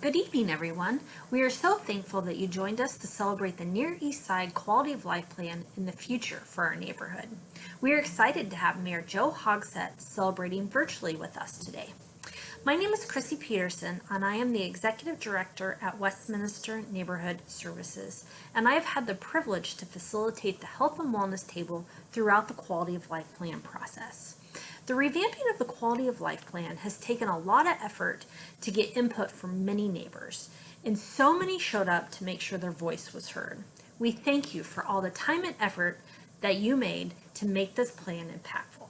Good evening, everyone. We are so thankful that you joined us to celebrate the Near Eastside Quality of Life Plan in the future for our neighborhood. We are excited to have Mayor Joe Hogsett celebrating virtually with us today. My name is Chrissy Peterson, and I am the Executive Director at Westminster Neighborhood Services, and I have had the privilege to facilitate the Health and Wellness Table throughout the Quality of Life Plan process. The revamping of the Quality of Life Plan has taken a lot of effort to get input from many neighbors, and so many showed up to make sure their voice was heard. We thank you for all the time and effort that you made to make this plan impactful.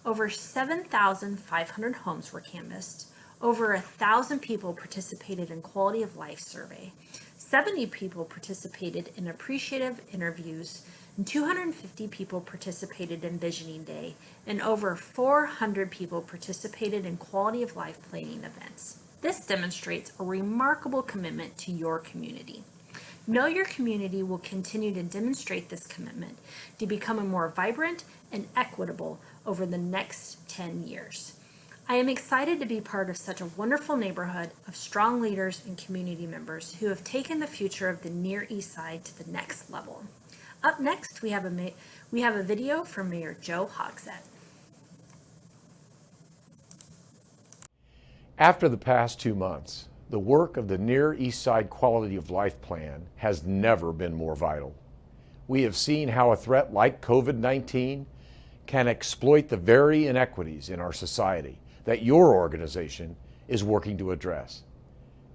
Over 7,500 homes were canvassed, over 1,000 people participated in Quality of Life survey, 70 people participated in appreciative interviews, and 250 people participated in Visioning Day, and over 400 people participated in Quality of Life planning events. This demonstrates a remarkable commitment to your community. Know your community will continue to demonstrate this commitment to becoming more vibrant and equitable over the next 10 years. I am excited to be part of such a wonderful neighborhood of strong leaders and community members who have taken the future of the Near East Side to the next level. Up next, we have a video from Mayor Joe Hogsett. After the past 2 months, the work of the Near East Side Quality of Life Plan has never been more vital. We have seen how a threat like COVID-19 can exploit the very inequities in our society that your organization is working to address.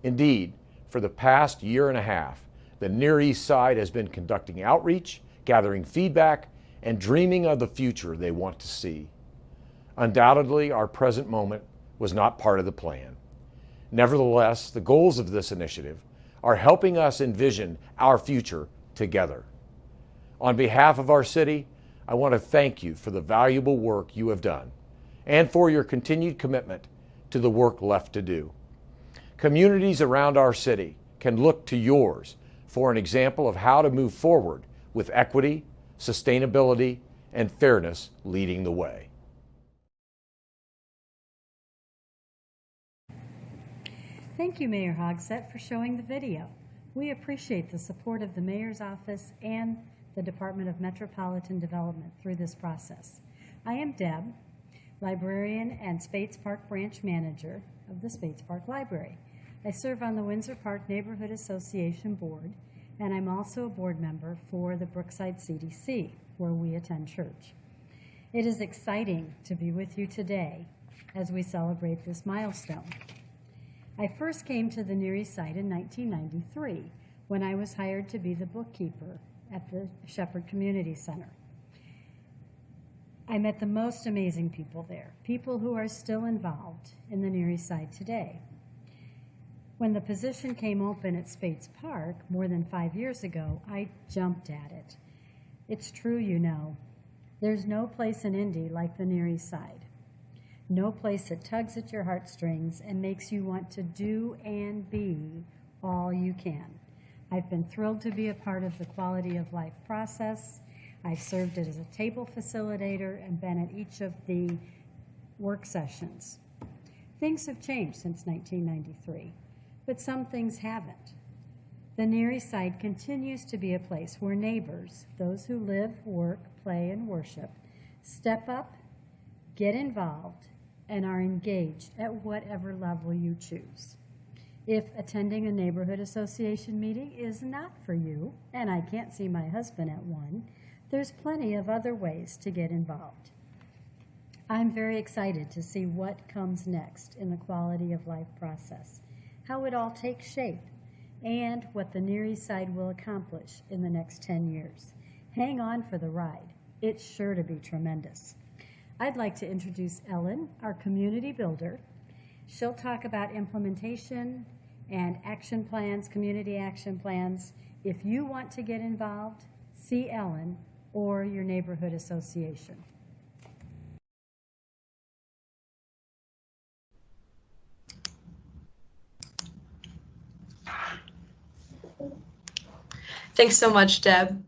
Indeed, for the past year and a half, the Near East Side has been conducting outreach, gathering feedback, and dreaming of the future they want to see. Undoubtedly, our present moment was not part of the plan. Nevertheless, the goals of this initiative are helping us envision our future together. On behalf of our city, I want to thank you for the valuable work you have done and for your continued commitment to the work left to do. Communities around our city can look to yours for an example of how to move forward with equity, sustainability, and fairness leading the way. Thank you, Mayor Hogsett, for showing the video. We appreciate the support of the Mayor's Office and the Department of Metropolitan Development through this process. I am Deb, librarian and Spates Park Branch Manager of the Spates Park Library. I serve on the Windsor Park Neighborhood Association Board, and I'm also a board member for the Brookside CDC, where we attend church. It is exciting to be with you today as we celebrate this milestone. I first came to the Near East Side in 1993 when I was hired to be the bookkeeper at the Shepherd Community Center. I met the most amazing people there, people who are still involved in the Near East Side today. When the position came open at Spates Park more than 5 years ago, I jumped at it. It's true, you know. There's no place in Indy like the Near East Side. No place that tugs at your heartstrings and makes you want to do and be all you can. I've been thrilled to be a part of the Quality of Life process. I've served as a table facilitator and been at each of the work sessions. Things have changed since 1993. But some things haven't. The Near East Side continues to be a place where neighbors, those who live, work, play, and worship, step up, get involved, and are engaged at whatever level you choose. If attending a neighborhood association meeting is not for you, and I can't see my husband at one, there's plenty of other ways to get involved. I'm very excited to see what comes next in the Quality of Life process, how it all takes shape, and what the Near East Side will accomplish in the next 10 years. Hang on for the ride. It's sure to be tremendous. I'd like to introduce Ellen, our community builder. She'll talk about implementation and action plans, community action plans. If you want to get involved, see Ellen or your neighborhood association. Thanks so much, Deb.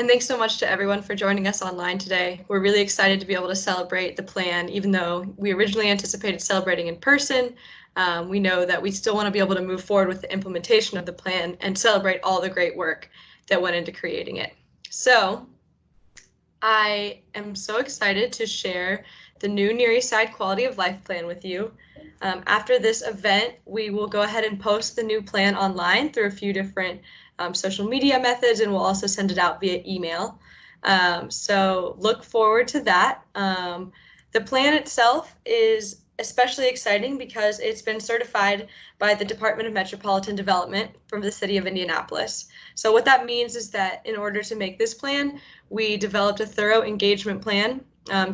And thanks so much to everyone for joining us online today. We're really excited to be able to celebrate the plan, even though we originally anticipated celebrating in person. We know that we still want to be able to move forward with the implementation of the plan and celebrate all the great work that went into creating it. So I am so excited to share the new Near Eastside Quality of Life Plan with you. After this event, we will go ahead and post the new plan online through a few different social media methods, and we'll also send it out via email. So look forward to that. The plan itself is especially exciting because it's been certified by the Department of Metropolitan Development from the city of Indianapolis. So what that means is that in order to make this plan, we developed a thorough engagement plan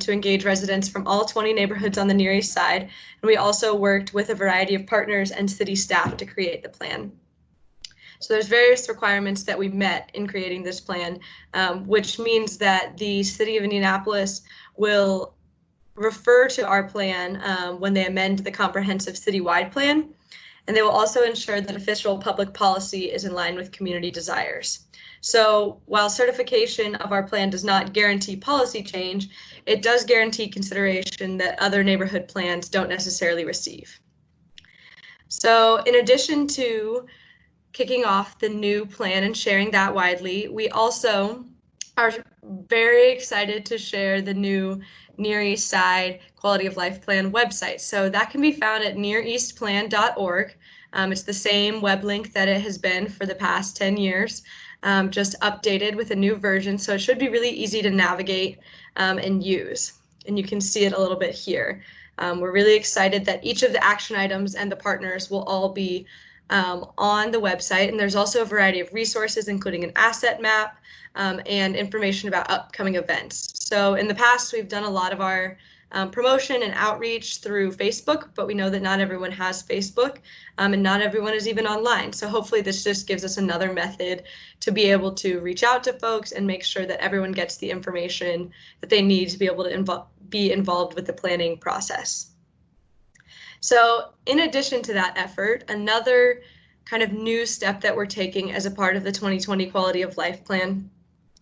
to engage residents from all 20 neighborhoods on the Near East Side. And we also worked with a variety of partners and city staff to create the plan. So there's various requirements that we met in creating this plan, which means that the city of Indianapolis will refer to our plan when they amend the comprehensive citywide plan, and they will also ensure that official public policy is in line with community desires. So while certification of our plan does not guarantee policy change, it does guarantee consideration that other neighborhood plans don't necessarily receive. So in addition to kicking off the new plan and sharing that widely, we also are very excited to share the new Near East Side Quality of Life Plan website. So that can be found at neareastplan.org. It's the same web link that it has been for the past 10 years, just updated with a new version. So it should be really easy to navigate and use. And you can see it a little bit here. We're really excited that each of the action items and the partners will all be on the website. And there's also a variety of resources, including an asset map and information about upcoming events. So in the past, we've done a lot of our promotion and outreach through Facebook, but we know that not everyone has Facebook and not everyone is even online. So hopefully this just gives us another method to be able to reach out to folks and make sure that everyone gets the information that they need to be able to be involved with the planning process. So in addition to that effort, another kind of new step that we're taking as a part of the 2020 Quality of Life Plan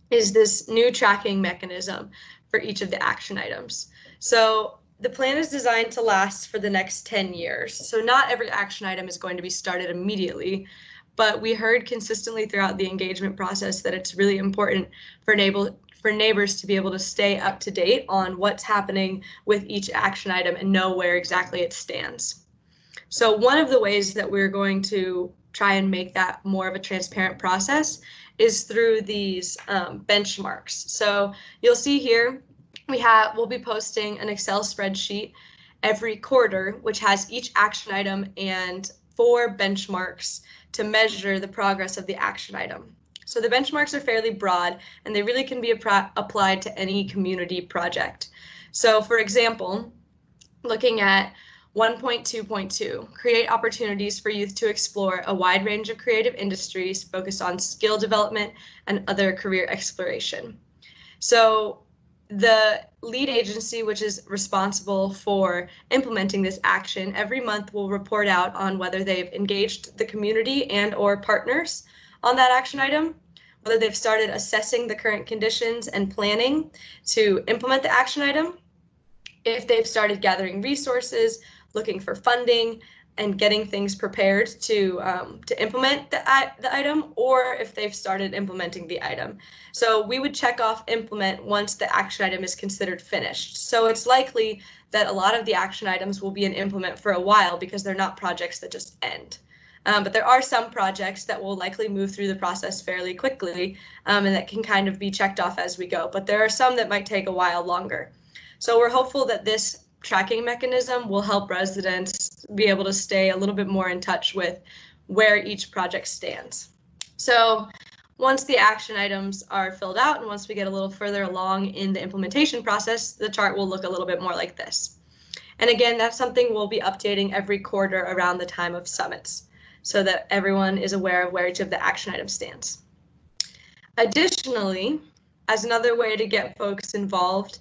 is this new tracking mechanism for each of the action items. So the plan is designed to last for the next 10 years. So not every action item is going to be started immediately, but we heard consistently throughout the engagement process that it's really important for neighbors to be able to stay up to date on what's happening with each action item and know where exactly it stands. So one of the ways that we're going to try and make that more of a transparent process is through these benchmarks. So you'll see here we'll be posting an Excel spreadsheet every quarter, which has each action item and 4 benchmarks to measure the progress of the action item. So the benchmarks are fairly broad and they really can be applied to any community project. So for example, looking at 1.2.2, create opportunities for youth to explore a wide range of creative industries focused on skill development and other career exploration. So the lead agency, which is responsible for implementing this action, every month will report out on whether they've engaged the community and or partners on that action item, whether they've started assessing the current conditions and planning to implement the action item, if they've started gathering resources, looking for funding, and getting things prepared to implement the item, or if they've started implementing the item. So we would check off implement once the action item is considered finished. So it's likely that a lot of the action items will be in implement for a while because they're not projects that just end. But there are some projects that will likely move through the process fairly quickly and that can kind of be checked off as we go. But there are some that might take a while longer. So we're hopeful that this tracking mechanism will help residents be able to stay a little bit more in touch with where each project stands. So once the action items are filled out and once we get a little further along in the implementation process, the chart will look a little bit more like this. And again, that's something we'll be updating every quarter around the time of summits so that everyone is aware of where each of the action items stands. Additionally, as another way to get folks involved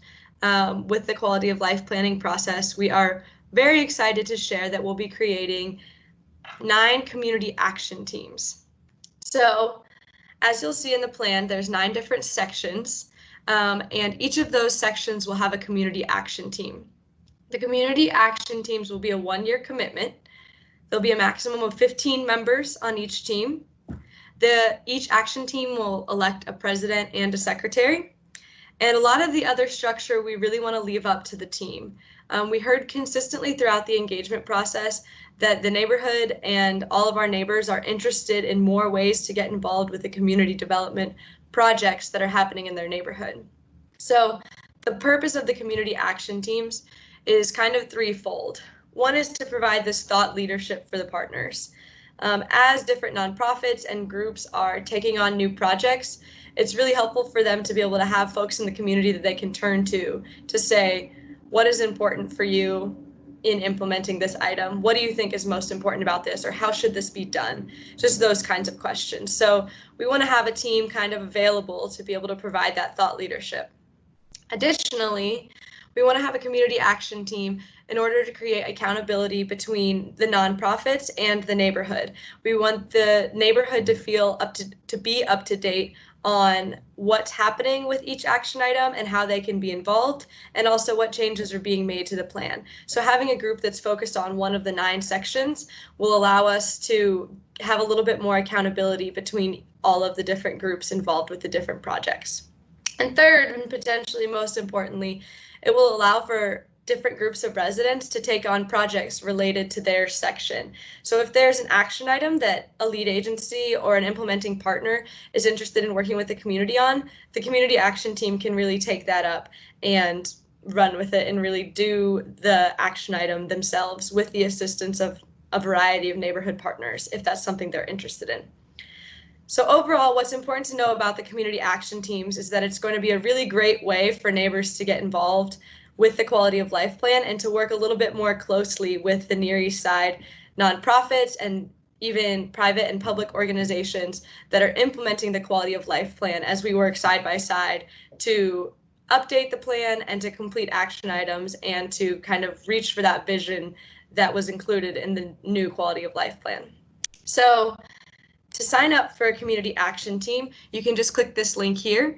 with the quality of life planning process, we are very excited to share that we'll be creating 9 community action teams. So as you'll see in the plan, there's 9 different sections, and each of those sections will have a community action team. The community action teams will be a 1-year commitment. There'll be a maximum of 15 members on each team. Each action team will elect a president and a secretary. And a lot of the other structure we really want to leave up to the team. We heard consistently throughout the engagement process that the neighborhood and all of our neighbors are interested in more ways to get involved with the community development projects that are happening in their neighborhood. So the purpose of the community action teams is kind of threefold. One is to provide this thought leadership for the partners. As different nonprofits and groups are taking on new projects, it's really helpful for them to be able to have folks in the community that they can turn to say, what is important for you in implementing this item? What do you think is most important about this? Or how should this be done? Just those kinds of questions. So we want to have a team kind of available to be able to provide that thought leadership. Additionally, we want to have a community action team in order to create accountability between the nonprofits and the neighborhood. We want the neighborhood to feel to be up to date on what's happening with each action item and how they can be involved, and also what changes are being made to the plan. So having a group that's focused on one of the 9 sections will allow us to have a little bit more accountability between all of the different groups involved with the different projects. And third, and potentially most importantly, it will allow for different groups of residents to take on projects related to their section. So if there's an action item that a lead agency or an implementing partner is interested in working with the community on, the community action team can really take that up and run with it and really do the action item themselves with the assistance of a variety of neighborhood partners, if that's something they're interested in. So overall, what's important to know about the community action teams is that it's going to be a really great way for neighbors to get involved with the quality of life plan and to work a little bit more closely with the Near East Side nonprofits and even private and public organizations that are implementing the quality of life plan as we work side by side to update the plan and to complete action items and to kind of reach for that vision that was included in the new quality of life plan. So to sign up for a community action team, you can just click this link here.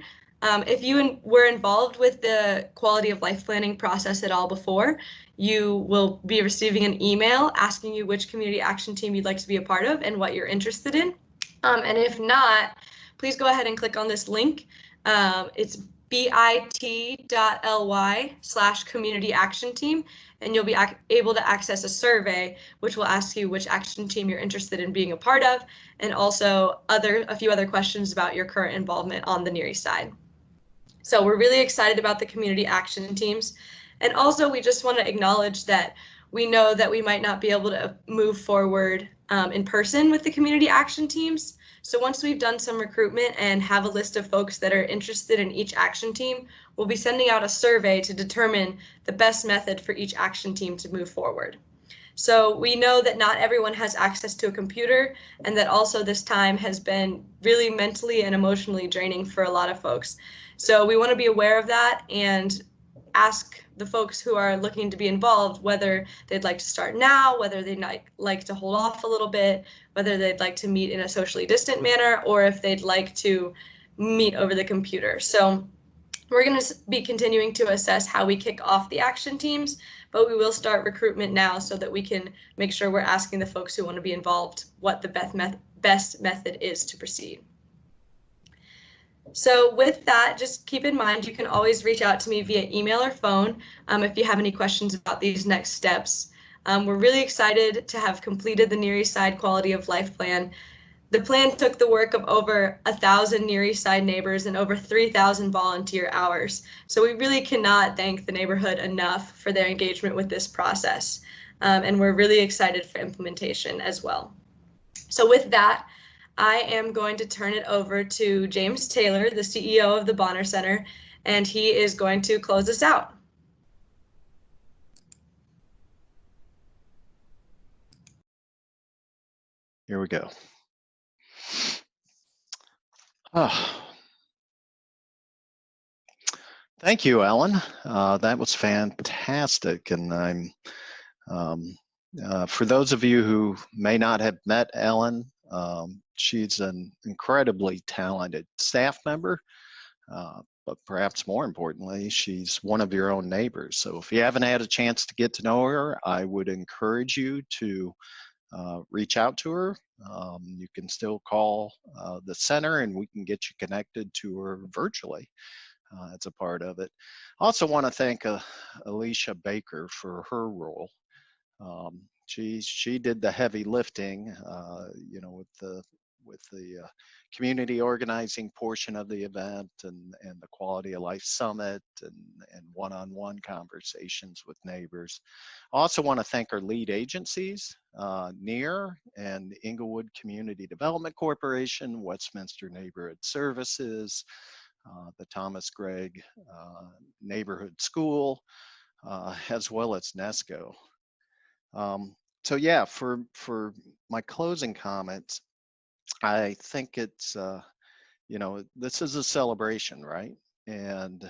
If you were involved with the quality of life planning process at all before, you will be receiving an email asking you which community action team you'd like to be a part of and what you're interested in. And if not, please go ahead and click on this link. It's bit.ly/community action team, and you'll be able to access a survey which will ask you which action team you're interested in being a part of, and also a few other questions about your current involvement on the Near East Side. So we're really excited about the community action teams. And also we just want to acknowledge that we know that we might not be able to move forward in person with the community action teams. So once we've done some recruitment and have a list of folks that are interested in each action team, we'll be sending out a survey to determine the best method for each action team to move forward. So we know that not everyone has access to a computer, and that also this time has been really mentally and emotionally draining for a lot of folks. So we want to be aware of that and ask the folks who are looking to be involved whether they'd like to start now, whether they'd like to hold off a little bit, whether they'd like to meet in a socially distant manner, or if they'd like to meet over the computer. So we're going to be continuing to assess how we kick off the action teams, but we will start recruitment now so that we can make sure we're asking the folks who want to be involved what the best method is to proceed. So with that, just keep in mind, you can always reach out to me via email or phone if you have any questions about these next steps. We're really excited to have completed the Near East Side Quality of Life Plan. The plan took the work of over 1,000 Near East Side neighbors and over 3,000 volunteer hours. So we really cannot thank the neighborhood enough for their engagement with this process. And we're really excited for implementation as well. So with that, I am going to turn it over to James Taylor, the CEO of the Bonner Center, and he is going to close us out. Here we go. Oh. Thank you, Ellen. That was fantastic, and I'm for those of you who may not have met Ellen, She's an incredibly talented staff member, but perhaps more importantly, she's one of your own neighbors. So if you haven't had a chance to get to know her, I would encourage you to reach out to her. You can still call the center and we can get you connected to her virtually as a part of it. I also want to thank Alicia Baker for her role. She did the heavy lifting, with the community organizing portion of the event and the quality of life summit and one-on-one conversations with neighbors. I also want to thank our lead agencies, NEAR and Inglewood Community Development Corporation, Westminster Neighborhood Services, the Thomas Gregg Neighborhood School, as well as NESCO. So yeah, for my closing comments, I think it's, this is a celebration, right? And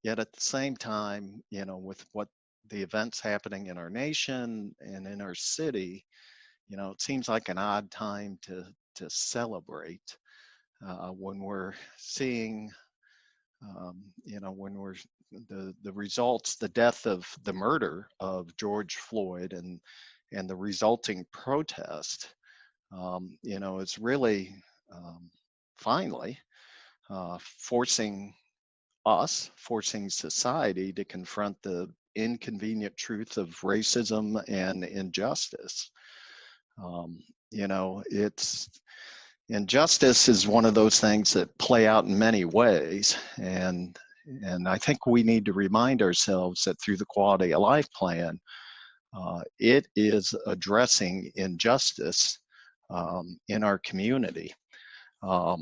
yet at the same time, with what the events happening in our nation and in our city, it seems like an odd time to celebrate when we're seeing, when we're the results, the death of the murder of George Floyd and the resulting protest. It's really finally forcing society to confront the inconvenient truth of racism and injustice. It's injustice is one of those things that play out in many ways, and I think we need to remind ourselves that through the Quality of Life Plan, it is addressing injustice in our community. So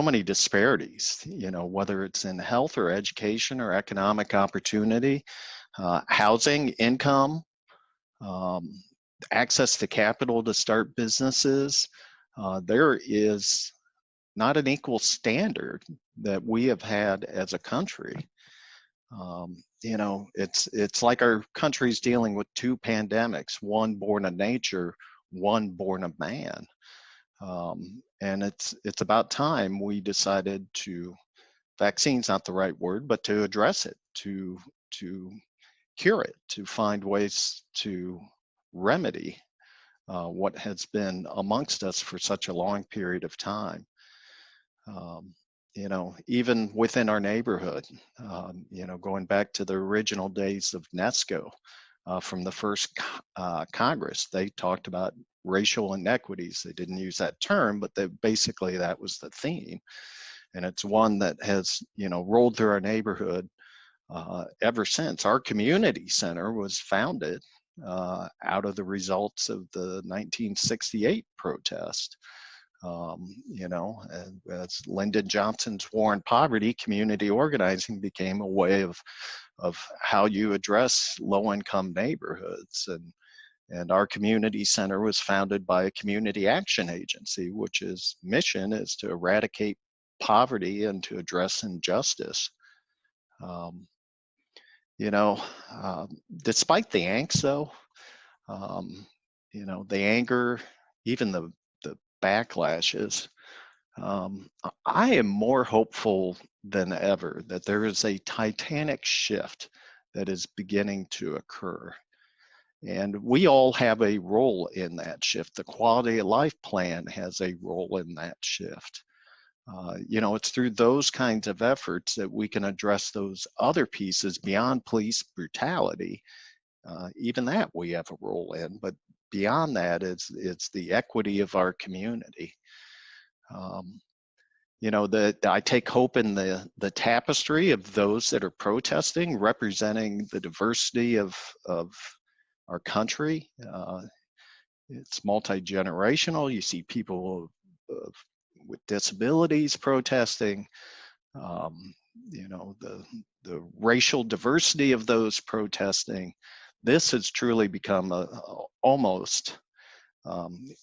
many disparities, whether it's in health or education or economic opportunity, housing, income, access to capital to start businesses. There is not an equal standard that we have had as a country. It's like our country's dealing with two pandemics, one born of nature, one born of man. And it's about time we decided to, vaccine's not the right word, but to address it, to cure it, to find ways to remedy what has been amongst us for such a long period of time. Even within our neighborhood, going back to the original days of NESCO, from the first Congress, they talked about racial inequities. They didn't use that term, but basically that was the theme. And it's one that has, rolled through our neighborhood ever since. Our community center was founded out of the results of the 1968 protest. As Lyndon Johnson's War on Poverty, community organizing became a way of how you address low-income neighborhoods. And our community center was founded by a community action agency, which is mission is to eradicate poverty and to address injustice. Despite the angst, though, the anger, even the backlashes, I am more hopeful than ever that there is a titanic shift that is beginning to occur. And we all have a role in that shift. The Quality of Life Plan has a role in that shift. It's through those kinds of efforts that we can address those other pieces beyond police brutality. Even that we have a role in, but beyond that, it's the equity of our community. I take hope in the tapestry of those that are protesting, representing the diversity of our country. It's multi-generational. You see people with disabilities protesting. The racial diversity of those protesting. This has truly become almost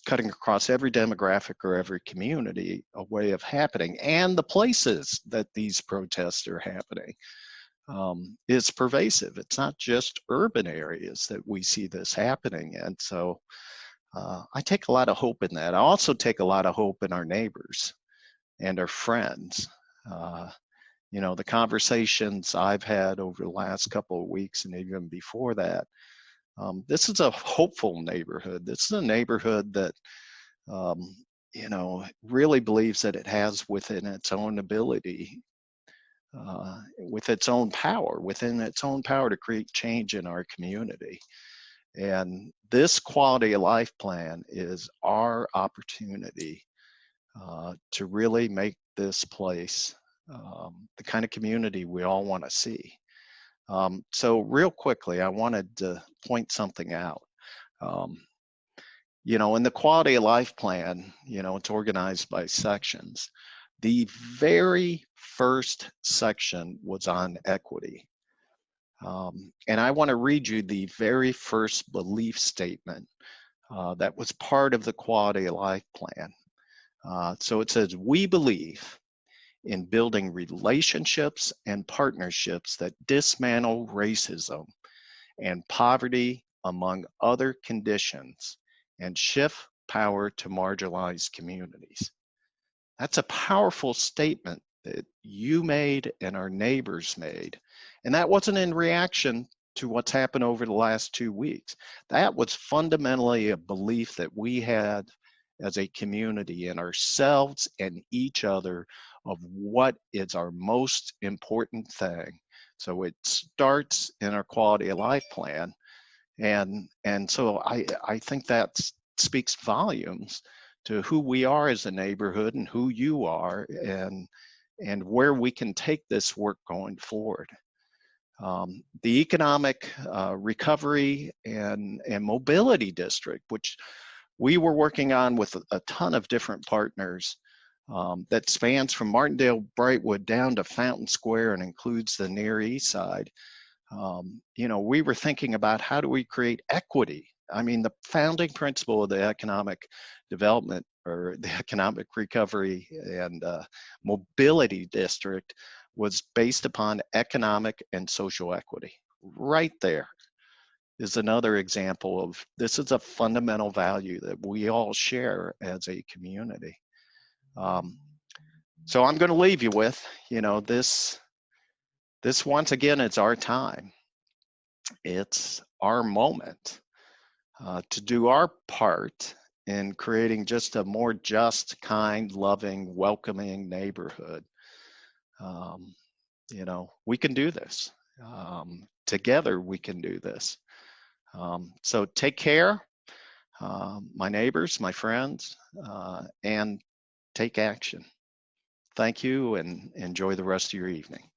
cutting across every demographic or every community, a way of happening, and the places that these protests are happening. is pervasive. It's not just urban areas that we see this happening in. So I take a lot of hope in that. I also take a lot of hope in our neighbors and our friends. You know, the conversations I've had over the last couple of weeks and even before that, this is a hopeful neighborhood. This is a neighborhood that, you know, really believes that it has within its own ability, with its own power, within its own power to create change in our community. And this quality of life plan is our opportunity to really make this place the kind of community we all want to see. So real quickly, I wanted to point something out. You know, in the quality of life plan, you know, it's organized by sections. The very first section was on equity. And I want to read you the very first belief statement that was part of the quality of life plan. So it says, we believe in building relationships and partnerships that dismantle racism and poverty, among other conditions, and shift power to marginalized communities. That's a powerful statement that you made and our neighbors made. And that wasn't in reaction to what's happened over the last 2 weeks. That was fundamentally a belief that we had as a community in ourselves and each other of what is our most important thing. So it starts in our quality of life plan. And so I think that speaks volumes to who we are as a neighborhood and who you are, and where we can take this work going forward. The economic recovery and mobility district, which we were working on with a ton of different partners, that spans from Martindale Brightwood down to Fountain Square and includes the Near East Side. You know, we were thinking about how do we create equity. I mean, the founding principle of the economic development or the economic recovery and mobility district was based upon economic and social equity. Right there is another example of this is a fundamental value that we all share as a community. So I'm going to leave you with, you know, this once again, it's our time. It's our moment to do our part in creating just a more just, kind, loving, welcoming neighborhood. You know, we can do this. Together, we can do this. So take care, my neighbors, my friends, and take action. Thank you and enjoy the rest of your evening.